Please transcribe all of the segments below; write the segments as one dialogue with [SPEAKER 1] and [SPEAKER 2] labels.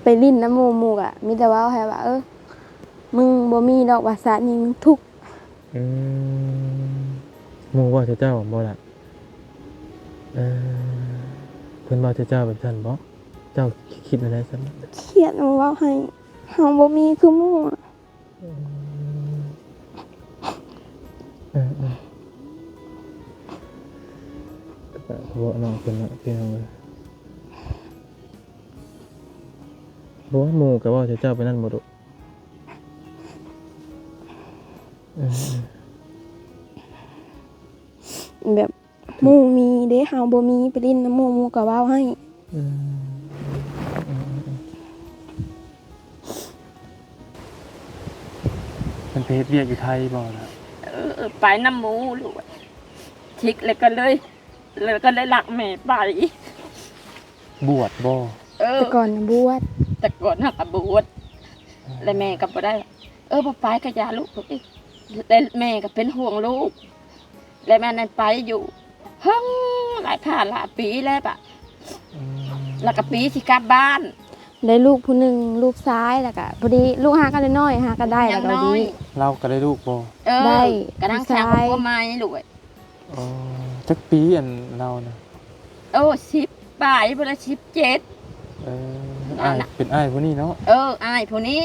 [SPEAKER 1] ไปลิ้นน้ำหมู่อ่ะมีแต่ว่าให้ว่ามึงบ่มีดอกว่าซะนี่มึงทุกข์
[SPEAKER 2] หมู่ว่าเจ้าบ่ล่ะเพิ่นว่าเจ้าแบบนั้นบ่เจ้าคิดอะไรซั่น
[SPEAKER 1] เครียดเว้าให้เฮาบ่มีคือหมู่อะ
[SPEAKER 2] บ่น้องเพิ่นน่ะพี่น้องเอ้ยบ่ว่าหมู่ก็ว่าเจ้าไปนั่นบ่ดุ
[SPEAKER 1] แบบหมู่มีเด้เฮาบ่มีไปลิ้นน้ำหมู่ก็เว้าให้
[SPEAKER 2] มันไปเฮ็ดเวียกอยู่ไทยบ่ล่ะ
[SPEAKER 3] ไปน้ำหมูลูกชิกเลยก็เลยหลักแม่ไป
[SPEAKER 2] บวชบ่
[SPEAKER 1] แต่ก่อนน่ะบวช
[SPEAKER 3] แต่ก่อนหักกับบวชแล้วแม่ก็บ่ได้บ่ไปก็อย่าลูกอีกแล้วแม่ก็เป็นห่วงลูกแล้วแม่นั้นไปอยู่ห้องหลายปีแล้วปะแล้วก็ปีสิกลับบ้าน
[SPEAKER 1] ได้ลูกผู้หนึงลูกซ้ายแล้วก็พอดีลูกหากันน้อยหากันได้แล้วก็ดี
[SPEAKER 2] เราก็ได้ลูกบ่
[SPEAKER 1] ได้
[SPEAKER 3] กระดังแข็งกับพ่อไม้ลูก
[SPEAKER 2] อ๋อจักปีอันเราน่ะ
[SPEAKER 3] 10 ป่ายบ่ละ17
[SPEAKER 2] อ้ายเป็นอ้ายผู้นี้เนาะ
[SPEAKER 3] อ้ายผู้นี้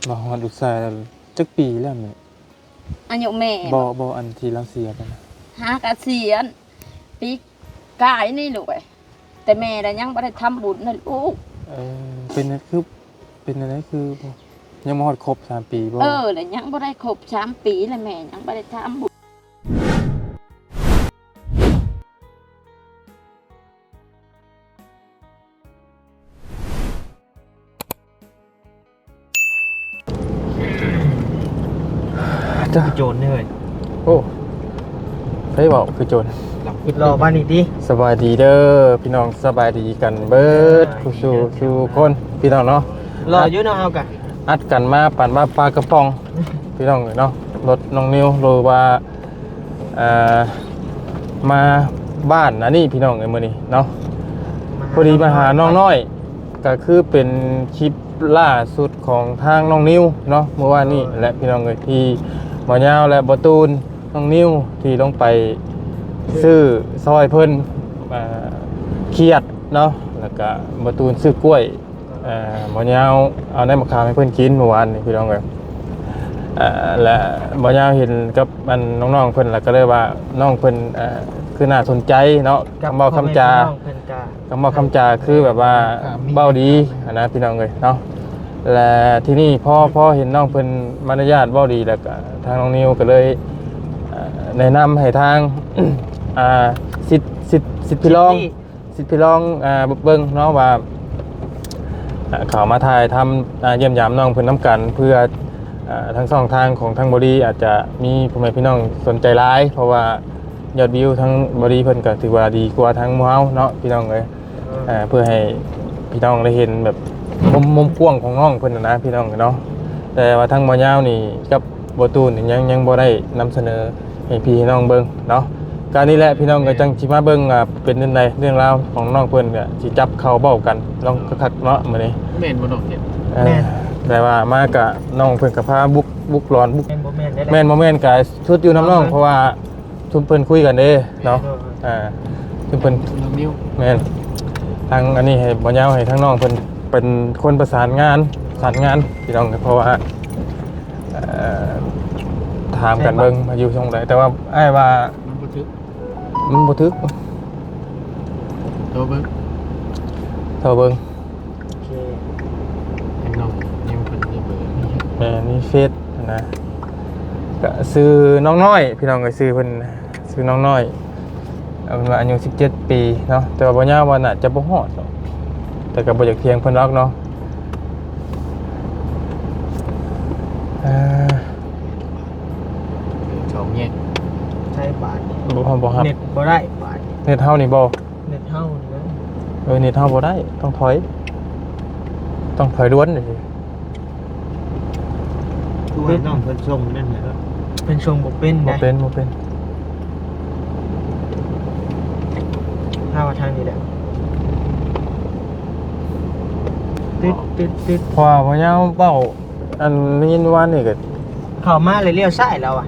[SPEAKER 2] บ่ฮอดลูกชายจักปีแล้วแม่
[SPEAKER 3] อายุแม่
[SPEAKER 2] บ่อันที่เราเสียไปนะ
[SPEAKER 3] หากระเสียนปีกายนี่ลูกแต่แม่น่ะยังบ่ได้ทำบุญนะลูก
[SPEAKER 2] เป็นอะไรคือบ่ยังบ่ฮอดครบ3ปีบ่
[SPEAKER 3] แล้วยังบ่ได้ครบ3 ปีแล้วแม่ยังบ่ได้ทำบุญ
[SPEAKER 2] จ้า
[SPEAKER 4] โจรเนี่ย
[SPEAKER 2] โอ้ไผบอกคือโจร
[SPEAKER 4] คิดรอบ้านนี่ดิ
[SPEAKER 2] สบายดีเด้อพี่น้องสบายดีกันเบิดสู่คนพี่น้องเนาะ
[SPEAKER 4] รออยู่เนาะเอากะ
[SPEAKER 2] อัดกันมาปั่นมาปลากระป๋องพี่น้องเนาะรถน้องนิวหรือว่ามาบ้านอันนี้พี่น้องมื้อนี้เนาะพอดีมาหาน้องน้อยก็คือเป็นคลิปล่าสุดของทางน้องนิวเนาะเมื่อวานนี้และพี่น้องเอ้ยที่หมอยาวและบ่ตูนน้องนิวที่ลงไปซื้อซอยเพิ่นเครียดเนาะแล้วก็บ่ตูนซื้อกล้วยหมอยาวเอาได้มะขามให้เพิ่นกินเมื่อวานนี่พี่น้องเอ้ยและหมอยาวเห็นกับมันน้องๆเพิ่นแล้วก็เลยว่าน้องเพิ่นคือน่าสนใจเนาะคำเว้าคำจาคือแบบว่าเบ้าดีนะพี่น้องเอ้ยเนาะและที่นี่พ่อเห็นน้องเพิ่นมารยาทเบ้าดีแล้วก็ทางน้องนิวก็เลยแนะนำให้ทางสิทธิ์พี่ลองเบิ่งเนาะว่าเขามาถ่ายทำเยี่ยมยามน้องเพิ่นน้ำกันเพื่อทั้งสองทางของทางบริอาจจะมีพ่อแม่พี่น้องสนใจร้ายเพราะว่ายอดวิวทั้งบริเพิ่นก็ถือว่าดีกว่าทั้งหมู่เฮาเนาะพี่น้องเอ้ยเพื่อให้พี่น้องได้เห็นแบบมุมกว้างของน้องเพิ่นนะพี่น้องเนาะแต่ว่าทางบ่ยาวนี่กับบ่ตูนยังบ่ได้นำเสนอให้พี่น้องเบิ่งเนาะการนี้แหละพี่น้องก็จังสิมาเบิ่งเป็นเรื่องราวของน้องเพิ่นก็สิจับเข้าเบ้ากันลองคักๆเนาะมื้อนี้
[SPEAKER 4] แม่นบ่ดอกเนี่ย
[SPEAKER 2] แต่ว่ามากะน้องเพิ่นกับพาบุกร้อนบุก
[SPEAKER 4] แม่นบ่แม่นได้
[SPEAKER 2] แม่นบ่แม่นกะชุดอยู่น้ำน้องเพราะว่าชุมเพิ่นคุยกันเด้เนาะชุมเพิ่น
[SPEAKER 4] นิ้ว
[SPEAKER 2] แม่นทางอันนี้ให้บ่ยาวให้ทางน้องเพิ่นเป็นคนประสานงานพี่น้องเพราะว่าถามกันเบิ่งมาอยู่ตรงไหนแต่ว่าอ้ายว่ามันบ่ถึก
[SPEAKER 4] โตเบิ่ง
[SPEAKER 2] เท่าเบิ่ง
[SPEAKER 4] โอเคไอ้น้องนิ้วเพิ่นนี่เบิ่ง
[SPEAKER 2] แม่นี่เฟซนะก็ซื้อน้องน้อยพี่น้องก็ซื้อเพิ่นซื้อน้องน้อยเอาเป็นว่าอายุ17 ปีเนาะแต่ว่าบ่ยาวว่าน่าจะบ่ฮอดหรอกแต่ก็บ่อยากเถียงเพิ่นหรอกเนาะ
[SPEAKER 4] สองแยกใช้บาท
[SPEAKER 2] บ่ครับ
[SPEAKER 4] เน็ตบ่ได้บาท
[SPEAKER 2] เน็ตเฮานี่บ่
[SPEAKER 4] เน็ตเฮานี่นะ
[SPEAKER 2] เน็ตเฮาบ่ได้ต้องถอยล้วนนี่
[SPEAKER 4] ตัวน้องเพิ่นส่งนั่นแหละเป็นส่งบ่เป็น
[SPEAKER 2] บ่
[SPEAKER 4] ได้
[SPEAKER 2] เป็น
[SPEAKER 4] ถ้าว่าทางนี้แหละ ติด
[SPEAKER 2] เพราะว่าพ่อยาวเป้าอันนี้ว่านี่ก็
[SPEAKER 4] เข้ามาเลยเลี้ยวซ้ายแล้วอ่ะ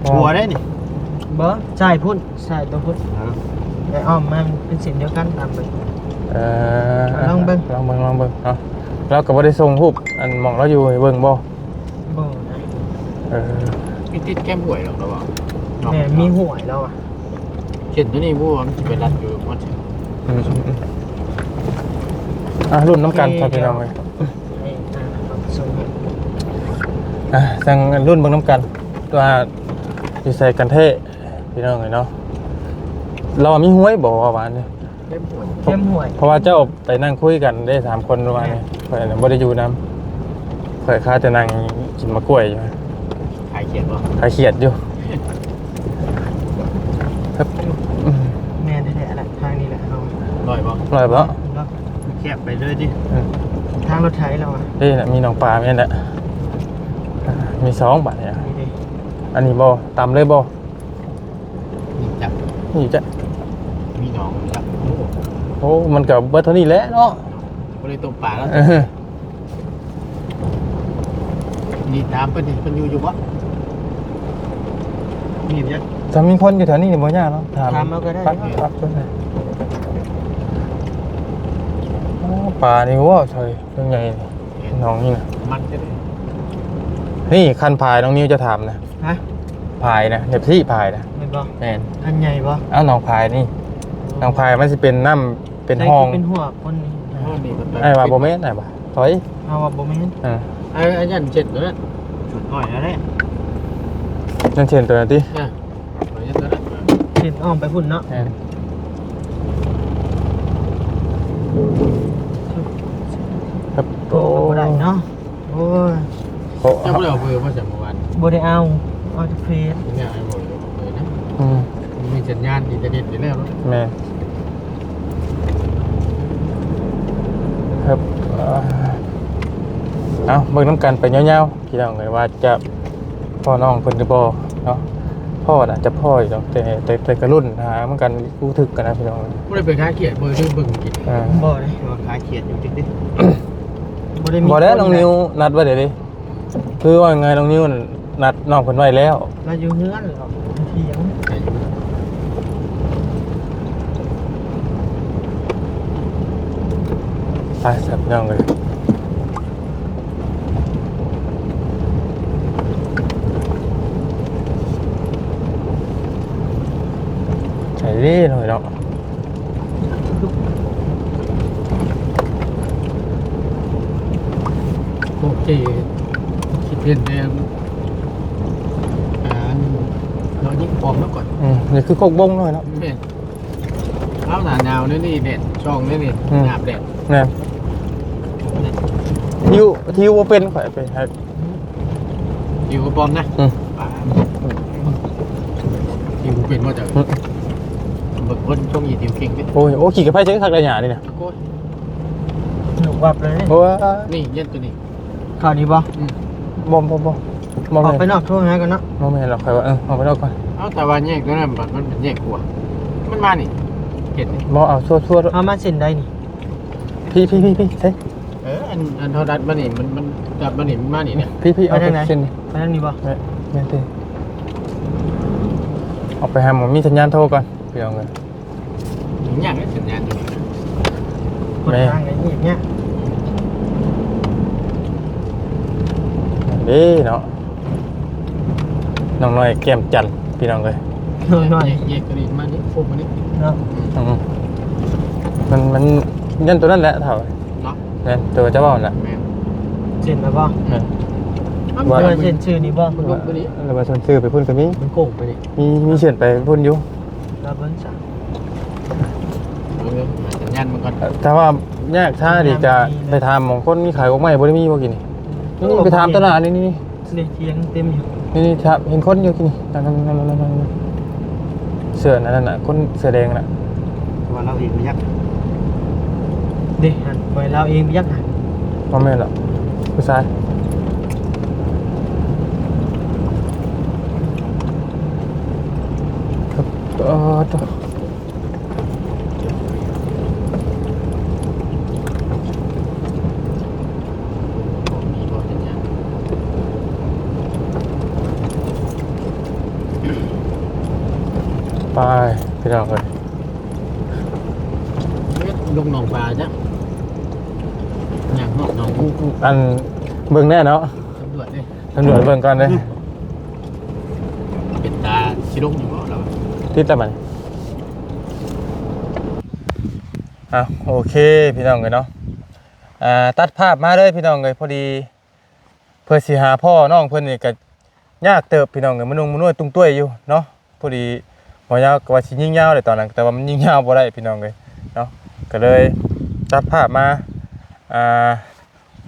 [SPEAKER 4] หัวได้นี่บ่ซ้ายพุ่นซ้ายตัวพุ่นไอ้อ้อมมันเป็นเส้นเดียวกันตามไป ลองเบิ่ง
[SPEAKER 2] ลองเบิ่งเนาะเราก็บ่ได้ส่งรูปอันหมองเราอยู่ให้เบิ่งบ่
[SPEAKER 4] บ่นะ
[SPEAKER 5] มีติดแก้มห่วยหรอกเราบอก
[SPEAKER 4] แม่มีหวยแล้วอ่ะ
[SPEAKER 5] เช่นตัวนี้ผู้ว่ามันจะไปรัดอยู่มันจะ
[SPEAKER 2] รุ่นน้ำกันครับพี่น้องเลย
[SPEAKER 4] ไอ้เอาไปส่งให้
[SPEAKER 2] สั่งรุ่นเบิ่งน้ำกันตัวดีไซน์กันเท่พี่น้องเลยเนาะเรามีห้วยบอกว่าหวานนี่
[SPEAKER 5] แก้มห่วย
[SPEAKER 4] เข้มหวย
[SPEAKER 2] เพราะว่าเจ้าไปนั่งคุยกันได้3คนประมาณนี้ข่อยน่ะบ่ได้อยู่นำข่อยค้าแต่นั่งกินมะกล้วยอยู่
[SPEAKER 5] ขายเขียนว่า
[SPEAKER 2] ขายเขียดอยู่ครับ
[SPEAKER 4] แม่แท้ๆแหละทางนี้แหละเอา
[SPEAKER 5] ลอยบ่
[SPEAKER 2] อร่อยปะ
[SPEAKER 4] แคบไปเลยดิทางรถไถเราอ่ะ
[SPEAKER 2] นี่น่ะมีน้องปลาแม่นแหละมี2บาทเนี่ย
[SPEAKER 4] นี่ดิ
[SPEAKER 2] อันนี้บ่ตำเลยบ่
[SPEAKER 5] มีจับ
[SPEAKER 2] นี่จ้ะ
[SPEAKER 5] มีหนองจับ
[SPEAKER 2] โอ้มันก็เบิดเท่านี้แหละเนาะ
[SPEAKER 5] ก็เลยต้มปลาแล้ว
[SPEAKER 2] เออ
[SPEAKER 5] นี่ตามเพิ่นอยู่บ่
[SPEAKER 4] มีบยัก
[SPEAKER 2] ถ้ามีคนอยู่แถวนี้นี่บ่ยากเนาะถาม
[SPEAKER 4] ถามเอาก็ได้
[SPEAKER 2] ปั๊บก็ได้โอ้ปลานี่ว้าวเฉยเรื่องใหญ่นี่น้องนี่นะ
[SPEAKER 5] มันจะได้
[SPEAKER 2] นี่คันพายน้องนิวจะถามนะ
[SPEAKER 4] ฮะ
[SPEAKER 2] พายนะเด็บที่พายนะ
[SPEAKER 4] ไม่บอก
[SPEAKER 2] แม่น
[SPEAKER 4] อันใหญ่บ่
[SPEAKER 2] เอ้าน้องพายนี่น้องพายมันสิเป็นน้ำเป็นห้อง
[SPEAKER 4] เป็นหัวคนนี้
[SPEAKER 5] นี่มัน
[SPEAKER 2] ไอ้ว่าบ่แม่นไอ้บ่ถอย
[SPEAKER 4] เอาว่าบ่แม่น
[SPEAKER 2] อ่า
[SPEAKER 5] ไอ้ยันเจ็ดแล้ว
[SPEAKER 4] สุดหอยแล้วแหละ
[SPEAKER 2] นั่นเช่นตัวนั้นติ
[SPEAKER 5] นะไอ้ยันตัวนั้น
[SPEAKER 4] เห็นอ้อมไปพุ่นเนาะ
[SPEAKER 2] แม่น ครับ
[SPEAKER 4] โอ้บ่ได้เนาะโอ้ย
[SPEAKER 2] โอ้
[SPEAKER 5] เจ้าบ่ได้เอาเบอร์มาจากเมื่อวาน
[SPEAKER 4] บ่ได้เอาจากเฟซ
[SPEAKER 5] เนี่ยไอ้บ่ได้เอาเบอร์นะ
[SPEAKER 2] อืม
[SPEAKER 5] มีสัญญาณอินเทอร์เน็ตอยู่แล้ว
[SPEAKER 2] แม่นครับเอาเบิ่งน้ำกันไปยาวๆพี่น้องเลยว่าจะพ่อน้องเพิ่นจะบ่เนาะพ่อน่ะจะพ่ออยู่ดอกแต่กระรุ่นหาเหมือนกันรู้ทึกกันนะพี่น้อง
[SPEAKER 5] บ่ได้ไปค้าเขียนเบอร์ชื่อเบิ่งกิน
[SPEAKER 2] อ่า
[SPEAKER 4] บ่ได้ว่าขายเขียดอยู่จริงดิบ่ได้มี
[SPEAKER 2] บ่ได้น้องนิวนัดไว้เดี๋ยวดิคือว่าไงน้องนิวนัดน้องเพิ่นไว้แล้ว
[SPEAKER 4] เราอยู่เฮือนหรอกเถียง
[SPEAKER 2] ไปสับน้องเลยใช่ดิหน่อยเนาะ
[SPEAKER 5] โอเคคิดเห็นแนวเรายิ่งปลอมแล้วก่อน
[SPEAKER 2] นี่คือโคกบงหน่อยเนาะ
[SPEAKER 5] แม่เอาหนาหนาวนี่แดดช่องนี่หนาบแดด
[SPEAKER 2] เนี่ยทิวว่าเป็นข่อยไปครับ
[SPEAKER 5] อยู่กับปอมนะอยู่เป็นว่าจะเบิกคนช่วงยีทิวเก่งดิ
[SPEAKER 2] โอ้ขี่กับไพ่เช็คทักระยะนี่นะ
[SPEAKER 5] โอ้ย
[SPEAKER 4] หนุกวับเลย
[SPEAKER 2] โอ้ย
[SPEAKER 5] นี่เย็นตัวนี้
[SPEAKER 4] ข่าวนี้บ่
[SPEAKER 2] บอม
[SPEAKER 4] ออกไปนอกโทษนะกันเนาะ
[SPEAKER 2] มไม่เห็นหรอกใครว่าออกไปนอกก่อน
[SPEAKER 5] เอาแต่ว่าแยกตัวนั้นมันเป็นแยกหัวมันมานี่เห็น
[SPEAKER 2] มองเอาชั่ว
[SPEAKER 4] เอามาเส้นได้นี่
[SPEAKER 2] พี่ใช่
[SPEAKER 5] อันเท่าดัดมานี่มันดัดมานี่มันมานี่เนี่ย
[SPEAKER 2] พี่เอาไปเส้นนี่
[SPEAKER 4] ไปทางนี้บ่
[SPEAKER 2] แม่ตีออกไปหาหมอมีสัญญาณโทรก่อนพี่เอาเงิน
[SPEAKER 5] ถึงอย่างนี้สัญญาณตัวนี้
[SPEAKER 4] คนทางไอ้นี่อย่างเงี้ย
[SPEAKER 2] เด้เนาะน้องน้อยแก้มจันพี่น้องเลย
[SPEAKER 4] หน่อย
[SPEAKER 5] แยกตัวนี้มานี่โฟมมานี่
[SPEAKER 4] ๆเนาะ
[SPEAKER 2] มันยันตัวนั้นแหละเท่า
[SPEAKER 5] เนาะ
[SPEAKER 2] เนี่ยตัวเจ้าบ่าวแหละ
[SPEAKER 5] แม่
[SPEAKER 4] เส้นมาบ่
[SPEAKER 5] ว่า
[SPEAKER 4] เจอเส้นชื่อนี้บ่
[SPEAKER 5] มันลงตัวนี้
[SPEAKER 2] เรามาชวนซื้อไปพุ่นกันมี
[SPEAKER 5] มันโก่งไปนี่
[SPEAKER 2] มีเชิญไปพุ่นอยู่
[SPEAKER 4] เราเบิ่งซะ
[SPEAKER 5] สัญญาณมันก่อน
[SPEAKER 2] ถ้าว่าแยกท่าดีจะไปทำของคนมีขายของใหม่บ่ได้มีบ่กินนี่ไปทำตลาดนี่
[SPEAKER 4] เลยเทียงเต็มอยู่
[SPEAKER 2] นี่ครับเห็นคนอยู่กินนั่นเสื้อนั่นน่ะคนเสื้อแดงน่ะ
[SPEAKER 4] ว่าเราเองไปยักเด้หันไปเราเองไปยักหัน
[SPEAKER 2] บ่แม่นหรอกผู้ชายครับตัว น้องเอ้ย
[SPEAKER 5] ลงหนองปลาจ้ะอย่างหนองกู
[SPEAKER 2] อันเบิ่งแน่เนาะ
[SPEAKER 5] ตำรวจเลย
[SPEAKER 2] ตำรวจเบิ่งก่อนเลย
[SPEAKER 5] เป็นตาชิลงอยู่บ่เรา
[SPEAKER 2] ติดตะมันโอเคพี่น้องเลยเนาะตัดภาพมาเลยพี่น้องเลยพอดีเพื่อสิหาพ่อน้องเพิ่นนี่ก็ยากเติบพี่น้องเลยมันนุ่งมันนวดตุ้งตุ้ยอยู่เนาะพอดีหมอยาวก็ว่าสิยิ่งยาวเลยตอนนั้นแต่ว่ามันยิ่งยาวบ่ได้พี่น้องเลยเนาะก็เลยตัดภาพมา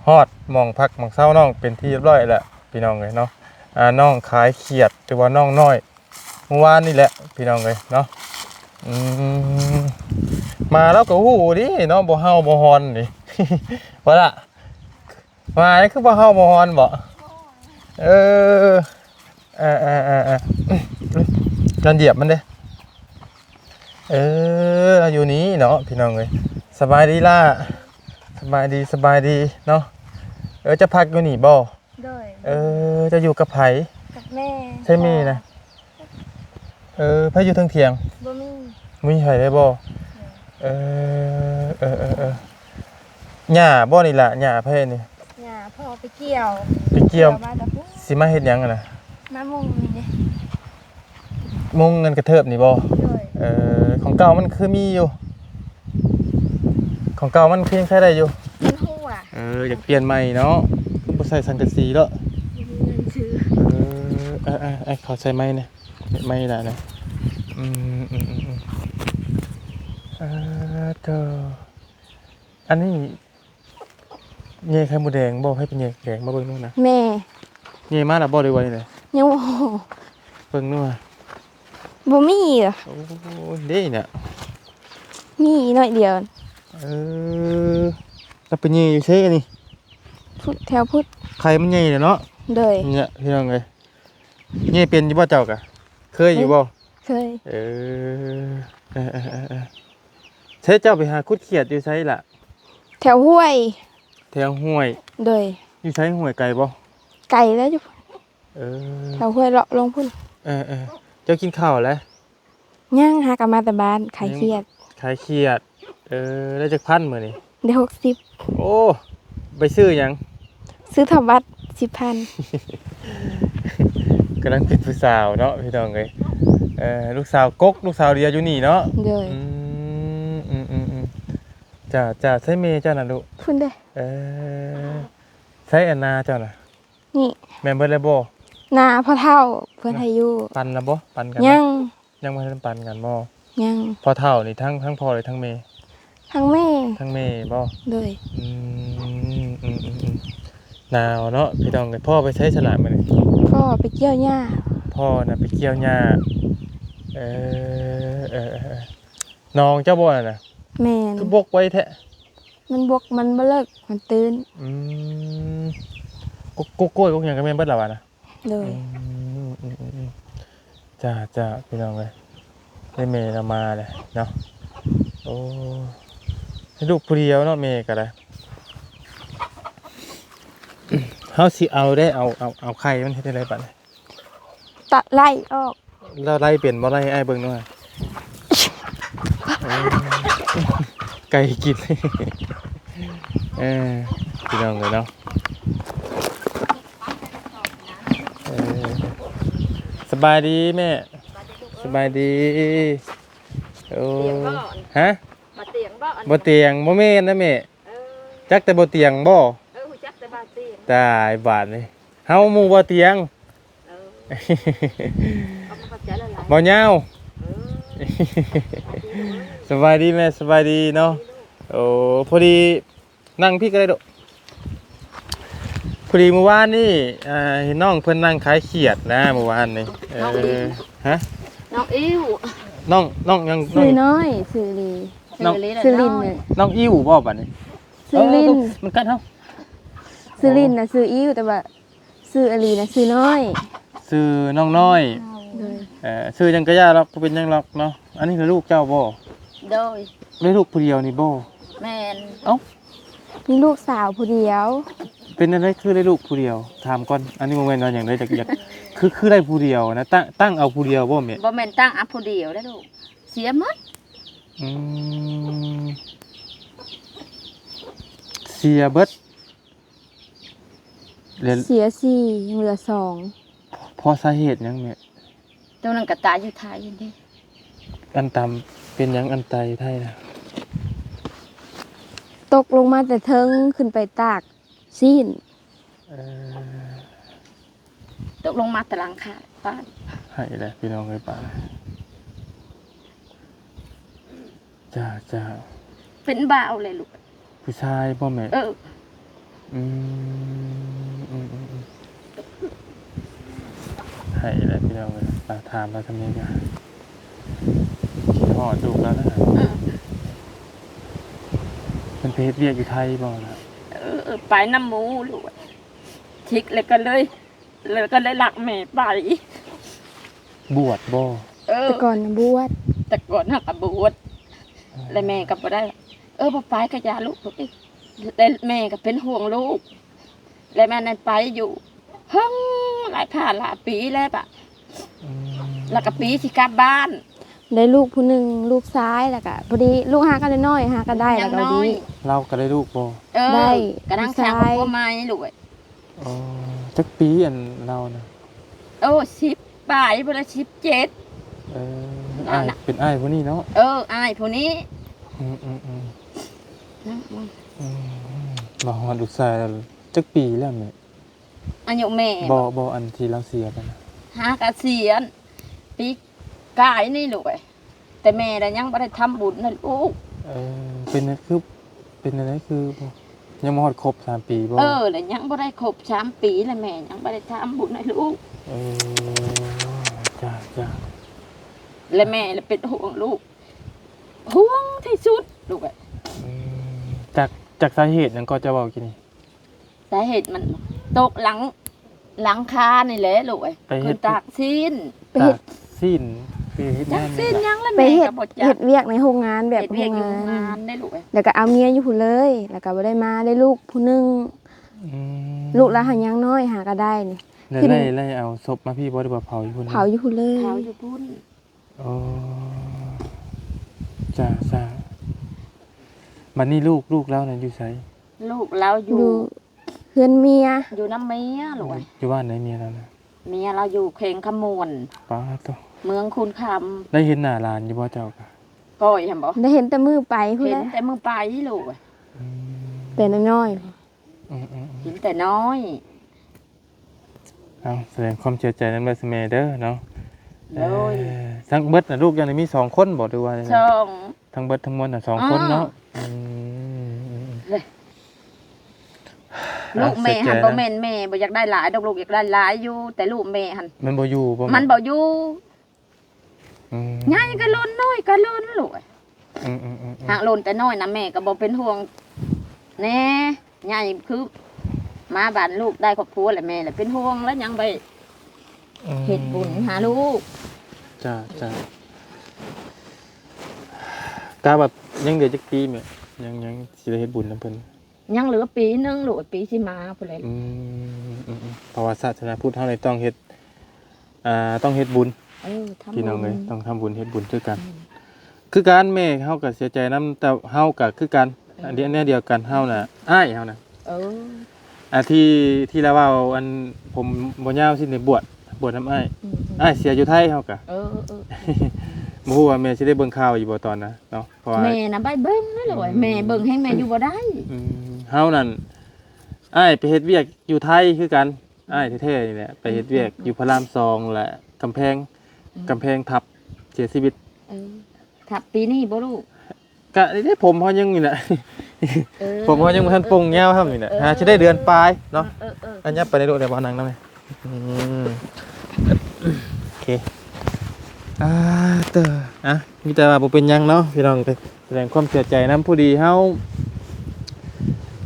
[SPEAKER 2] ฮอดมองพักมองเศร้าน้องเป็นที่เรียบร้อยแล้วพี่น้องเลยเนาะน้องขายเขียดหรือว่าน้องน้อยเมื่อวานนี่แหละพี่น้องเลยเนาะมาแล้วก็หูดิเนาะบ่เฮาบ่ฮอนนี่ ว่าล่ะมานี่คือบ่เฮาบ่ฮอนบ่นั่นเหยียบมันเด้เราอยู่นี้เนาะพี่น้องเอ้ยสบายดีล่ะสบายดีเนาะจะพักอยู่นี่บ่
[SPEAKER 1] โดย
[SPEAKER 2] จะอยู่กับไผ
[SPEAKER 1] กับแม่
[SPEAKER 2] ใช่แม่นะไผอยู่เทิงเถียง
[SPEAKER 1] บ่มี
[SPEAKER 2] มีไผได้บ่หญ้าบ่นี่ล่ะหญ้าไผนี่
[SPEAKER 1] หญ้าพ่อไปเกี่ยว
[SPEAKER 2] ไปเกี่ยว
[SPEAKER 1] มาแต่พุ่ง
[SPEAKER 2] สิมาเฮ็ดหยังอะน่ะ
[SPEAKER 1] มามุ่งนี่เด้
[SPEAKER 2] มุงเงินกระเทิบนี่บ่
[SPEAKER 1] โดย
[SPEAKER 2] ของเก่ามันคือมีอยู่ของเก่ามันเพียงใช้ได้อยู่
[SPEAKER 1] มันหัว
[SPEAKER 2] อยากเปลี่ยนใหม่เนาะบ่ใส่สังกะสีแล้ว
[SPEAKER 1] มีเงินซื้อ
[SPEAKER 2] ไอ้ขอใส่ไม้เนี่ยไม้ละนะเธออันนี้เงี้ยไข่หมูแดงบ่ให้เป็นเงี้ยแดงมาเบิ่งนู่นนะ
[SPEAKER 1] แม่
[SPEAKER 2] เงี้ยมาแล้วบ่ได้ไว้เลย
[SPEAKER 1] ยังบ่
[SPEAKER 2] เบิ่งนู่นน่ะ
[SPEAKER 1] บ่มีเหรอ
[SPEAKER 2] โอ้เด้เนี่ย
[SPEAKER 1] มีหน่อยเดียว
[SPEAKER 2] แล้วเป็นเงี้ยอยู่ใช่กันนี่
[SPEAKER 1] พุดแถวพุด
[SPEAKER 2] ไข่มันใหญ่เลยเนาะ
[SPEAKER 1] โดย
[SPEAKER 2] เนี่ยพี่น้องเอ้ยเงี้ยเป็นอยู่บ่เจ้ากะเคยอยู่บ่
[SPEAKER 1] เคย
[SPEAKER 2] ใช้เจ้าไปหาคุดเขียดอยู่ใช่ล่ะ
[SPEAKER 1] แถวห้วย
[SPEAKER 2] แถวห้วย
[SPEAKER 1] โดย
[SPEAKER 2] อยู่ใช้ห้วยไก่บ่
[SPEAKER 1] ไก่แล้วอยู่ แถวห้วยเลาะลงพุ่น
[SPEAKER 2] เจ้ากินข้าวแล้ว
[SPEAKER 1] ย่างหากลับมาแต่บ้านขายเครียด
[SPEAKER 2] ขายเขียดแล้วจักพันมื้อนี่
[SPEAKER 1] ได้60
[SPEAKER 2] โอ้ไปซื้อหยัง
[SPEAKER 1] ซื้อทำบัตร10,000
[SPEAKER 2] กำลังติดผู้สาวเนาะพี่น้องเอ้ยลูกสาวกกลูกสาวเดียวอยู่นี่เนาะ
[SPEAKER 1] โดย
[SPEAKER 2] จ้าใช้เมย์เจ้าน่ะลูก
[SPEAKER 1] พุ่นเด้อ
[SPEAKER 2] ใช้อันนาเจ้าน่ะ
[SPEAKER 1] นี่
[SPEAKER 2] แม่นเบิดแล้วบ่
[SPEAKER 1] นาพ่อเฒ่าเพิ่นให้อยู่
[SPEAKER 2] ปันแล้วบ่ปันกัน
[SPEAKER 1] ยัง
[SPEAKER 2] ยังบ่ทันปันกันบ่
[SPEAKER 1] ยัง
[SPEAKER 2] พอเท่านี่ทั้งพ่อเลยทั้งเมย์
[SPEAKER 1] ทั้งแม่
[SPEAKER 2] ทั้งเมย์บ่
[SPEAKER 1] โดย
[SPEAKER 2] หนาวเนาะพี่น้องเอ้ยพ่อไปใช้ฉลามมื้อนี้
[SPEAKER 1] พ่อไปเกี่ยวหญ้า
[SPEAKER 2] พ่อน่ะไปเกี่ยวหญ้าน้องเจ้าบ่น่ะ
[SPEAKER 1] แม่น
[SPEAKER 2] คือบกไว้แท้
[SPEAKER 1] มันบกมันบ่เลิกมันตื่น
[SPEAKER 2] กุ๊กกล้วยกุ๊กหยังก็แม่นเบิดแล้ววะนะ
[SPEAKER 1] โดย
[SPEAKER 2] จ้าพี่น้องเอ้ยได้เมย์มาเลยเนาะโอ้ให้ลูกผู้เดียวเนาะเมย์ก็ได้เฮาสิเอาได้เอาไข่มันเฮ็ดได้ไรบัดนี้
[SPEAKER 1] ตัดไล่ออก
[SPEAKER 2] แล้วไล่เปลี่ยนบ่ไล่ให้อ้ายเบิ่งหน่อยไก่กินพี่น้องเลยเนาะสบายดีแม่สบายดีโอ้ฮะ
[SPEAKER 3] มาเตียงบ่อัน
[SPEAKER 2] บ่เตียงบ่แม่นนะแม่จักแต่บ่เตียงบ่
[SPEAKER 3] หูจักแต่บาเตียง
[SPEAKER 2] ตายบาดนี่เฮาหมู่บ่เตียง
[SPEAKER 3] เอามาเข้าใจละลาย
[SPEAKER 2] บ่ยาวสบายดีแม่สบายดีเนาะโอ้พอดีนั่งพี่ก็ได้ดอกพอดีเมื่อวานนี่เห็นน้องเพิ่นนั่งขายเขียดนะเมื่อวานนี่ฮะ
[SPEAKER 3] น้องอิ้ว
[SPEAKER 2] น้องยัง
[SPEAKER 1] ซื้อน้อยซื้อลี
[SPEAKER 2] น้อง
[SPEAKER 1] ซื้อลินน่ะ
[SPEAKER 2] น้องอิ่วบ่บัดนี้
[SPEAKER 1] ซื้อลิน
[SPEAKER 2] มันกัดเฮา
[SPEAKER 1] ซื้อลินน่ะซื้ออิ้วแต่ว่าซื้ออลีน่ะซื้อน้อย
[SPEAKER 2] ซื้อน้องน้อย
[SPEAKER 1] โดย
[SPEAKER 2] ซื้อจังกะยาหรอกบ่เป็นหยังหรอกเนาะอันนี้คือลูกเจ้าบ่
[SPEAKER 3] โดย
[SPEAKER 2] ได้ลูกผู้เดียวนี่บ่
[SPEAKER 3] แม่น
[SPEAKER 2] เอ้า
[SPEAKER 1] มีลูกสาวผู้เดียว
[SPEAKER 2] เป็นอะไรคือได้ลูกผู้เดียวถามก่อนอันนี้บ่แม่นว่าหยังได้อยากคือได้ผู้เดียวนะตั้งเอาผู้เดียวบ่แม่
[SPEAKER 3] บ่แม่นตั้งอัพผู้เดียวได้อลูก เสียหมด
[SPEAKER 2] อืมเสียเบิดเรียน
[SPEAKER 1] เสีย4ยังเหลือ2
[SPEAKER 2] เพราะสาเหตุหยังแม่
[SPEAKER 3] ตัวนั้นก็ตายอยู่ไทยนี่
[SPEAKER 2] อันตามเป็นหยังอันไตไทยนะ
[SPEAKER 1] ตกลงมาแต่เทิงขึ้นไปตากซีน
[SPEAKER 2] เออ
[SPEAKER 3] ตกลงมาแต่หลังคาบ้าน
[SPEAKER 2] ให้แหละพี่น้องเลยป่าจ้า
[SPEAKER 3] เป็นบ่าวเลยลูก
[SPEAKER 2] ผู้ชายพ่อแม่
[SPEAKER 3] เออ
[SPEAKER 2] อืมให้แหละพี่น้องเลยป่าถามเราทำยังไงพ่อดูแล้วนะเป็นเพศเรียกอยู่ไทยบ่นะ
[SPEAKER 3] ไปน้ำหมูลูกชิกเลยก็เลยหลักแม่ไป
[SPEAKER 2] บวชบ่
[SPEAKER 1] แต่ก่อนน่ะบวช
[SPEAKER 3] แต่ก่อนหักบวชแล้วแม่ก็บ่ได้บ่ไปก็อย่าลูกแล้วแม่ก็เป็นห่วงลูกแล้วแม่นั้นไปอยู่หลายผ่านหลายปีแล้วปะ
[SPEAKER 2] อืม
[SPEAKER 3] แล้วก็ปีสิกลับบ้าน
[SPEAKER 1] ได้ลูกผู้หนึงลูกซ้ายแล้วก็พอดีลูกหากันน้อยๆหากันได้แล้วก็ดี
[SPEAKER 2] เราก็ได้ลูกบ่
[SPEAKER 1] ได้
[SPEAKER 3] กระนั่งแข่ง
[SPEAKER 1] ผู้ชาย
[SPEAKER 3] กับพ่อไม้ลูก
[SPEAKER 2] อ๋อจักปีอันเรานะ
[SPEAKER 3] 10 ป่ายบ่ละ17
[SPEAKER 2] เอออ้ายเป็นอ้ายผู้นี้เนาะ
[SPEAKER 3] อ้ายผู้นี้
[SPEAKER 2] อืมบ่ฮอดลูกชายแล้วจักปีแล้วแม่
[SPEAKER 3] อายุแม่
[SPEAKER 2] บ่อันที่เราเสียไปนะ
[SPEAKER 3] หากระเสียนปีกายนี่ลูกแต่แม่น่ะยังบ่ได้ทำบุญนะลูก
[SPEAKER 2] เป็นอะไรคือบ่ยังบ่ฮอดครบ3ปีบ่
[SPEAKER 3] แล้วยังบ่ได้ครบ3 ปีแล้วแม่ยังบ่ได้ทำบุญให้ลูก
[SPEAKER 2] เออจ้า
[SPEAKER 3] และแม่น่ะเป็นห่วงลูกห่วงที่สุดลูก
[SPEAKER 2] อืมจากสาเหตุหยังก็จะเว้ากินนี่
[SPEAKER 3] สาเหตุมันตกหลังคานี่แหละลูกคือตากสิ้น
[SPEAKER 1] ไปเฮ็ด
[SPEAKER 2] สิ้นไปเฮ็ด
[SPEAKER 3] จั
[SPEAKER 2] งาก น
[SPEAKER 3] สิ้นยังแล้ว
[SPEAKER 1] ไป
[SPEAKER 3] แม่
[SPEAKER 1] เฮ็ด
[SPEAKER 3] ก็บ่จั
[SPEAKER 1] เฮ็
[SPEAKER 3] ก
[SPEAKER 1] ดเวียกในโรงงานแบบ
[SPEAKER 3] เฮ็ด
[SPEAKER 1] โร
[SPEAKER 3] เวียก
[SPEAKER 1] ง
[SPEAKER 3] อยู่โรง
[SPEAKER 1] งาง
[SPEAKER 3] าน นได้ลูก
[SPEAKER 1] แล้วก็เอาเมียอยู่พุ่นเลยแล้วก็บ่ได้มาได้ลูกผู้หนึง
[SPEAKER 2] อืม
[SPEAKER 1] ลูกละหันยังน้อยหาก็ได้นี่
[SPEAKER 2] แล้ว
[SPEAKER 1] ขึ้น
[SPEAKER 2] ไล่เอาศพมาพี่บ่ได้บ่เผาอยู่พุ่น
[SPEAKER 1] เผาอยู่พุ่นเลย
[SPEAKER 3] เขาอยู่พุ่น
[SPEAKER 2] อ๋อจ้าบัดนี้ลูกแล้วนั่นอยู่ไส
[SPEAKER 3] ลูกเราอ
[SPEAKER 1] อยู่ ยู่เพื่อนเมีย
[SPEAKER 3] อยู่น้ำเมียลูก
[SPEAKER 2] อยู่บ้านไหนเมียเรานะ
[SPEAKER 3] เมียเราอยู่เข่งขมวน
[SPEAKER 2] ป้าตัว
[SPEAKER 3] เมืองคุณค
[SPEAKER 2] ได้เห็นหน้าหลานอยู่บ่เจ้าก็
[SPEAKER 3] ำก้อยเห็นบ่
[SPEAKER 1] ได้เห็นแต่มือไปพุ่น
[SPEAKER 3] เห็น
[SPEAKER 1] แหละ
[SPEAKER 3] แต่มือปลายลูก
[SPEAKER 2] อืม
[SPEAKER 1] แต่น้อย
[SPEAKER 2] อืม
[SPEAKER 3] เห็นแต่น้อย
[SPEAKER 2] เอาแสดงความเสียใจนำเด้อเมเด้อเนาะ
[SPEAKER 3] เลย
[SPEAKER 2] ทั้งเบิดน่ะลูกยังได้มี2คนบ่หรือว่าจังได
[SPEAKER 3] ช่อง
[SPEAKER 2] ทั้งเบิดทั้งมวลน่ะ2คนเนาะม
[SPEAKER 3] ลูกแม่หัน
[SPEAKER 2] เสียใจ
[SPEAKER 3] บ่
[SPEAKER 2] นะ
[SPEAKER 3] แม่นแม่บ่อยากได้หลายดอกลูกอยากได้หลายอยู่ แต่ลูกแม่หัน
[SPEAKER 2] มันบ่อยู่บ่
[SPEAKER 3] มันบ่อยู่
[SPEAKER 2] อืม
[SPEAKER 3] ใหญ่ก็ล้นน้อยก็ล้นลูก
[SPEAKER 2] อืม
[SPEAKER 3] หากล้นแต่น้อยนะแม่ก็บ่เป็นห่วงแน่ใหญ่คือมาบ้านลูกได้ครอบครัวแหละแม่แหละเป็นห่วงแล้วยังไปเฮ็ดบุญหาลูก
[SPEAKER 2] จ้ากาแบบยังเดือจักปีแม่ยังสิได้เฮ็ดบุญนำเพิ่น
[SPEAKER 3] ยังเหลือปีนึงลูกปีสิมาพุ่นเลย
[SPEAKER 2] เพราะว่าศาสนาพุทธเฮานี่ต้องเฮ็ดต้องเฮ็ดบุญ
[SPEAKER 3] ทำ
[SPEAKER 2] พี่น้อง
[SPEAKER 3] บุ
[SPEAKER 2] เอ้
[SPEAKER 3] ญ
[SPEAKER 2] ยต้องทำบุญเฮ็ดบุญคือกัน คือการแม่เฮาก็เสียใจนํแต่เฮาก็คือกันอันเดียวกันเฮาน่ะอ้ายเฮาน่ะ ที่แล้วว่าอันผมบ่ยาวสิได้บวชนำอ้ายอ้ายเสียอยู่ไทยเฮาก็ บ่ฮู้ว่าแม่สิได้เบิ่งข่าวอยู่บ่ตอนนะเนาะเพราะว่า
[SPEAKER 3] แม่น่ะไปเบิ่งนั่นแหละแม่เบิ่งให้แม่อยู่บ่ได้
[SPEAKER 2] เฮานั่นอ้ายไปเฮ็ดเวียกอยู่ไทยคือกันอ้ายแท้ๆนี่แหละไปเฮ็ดเวียกอยู่พระราม2แหละกำแพงทับเสียชีวิต
[SPEAKER 3] ถ้าปีนี้บ่ลูก
[SPEAKER 2] ก็ได้ผมเฮายังนี่แหละผมเฮายังบ่ทันปลงยาวครับนี่แหละสิได้เดือนปลายเนาะอันยับไปในโลกได้บ่นั่งนำเลยโอเคเตอมีแต่ว่าบ่เป็นหยังเนาะพี่น้องแสดงความเสียใจนํผู้ดีเฮา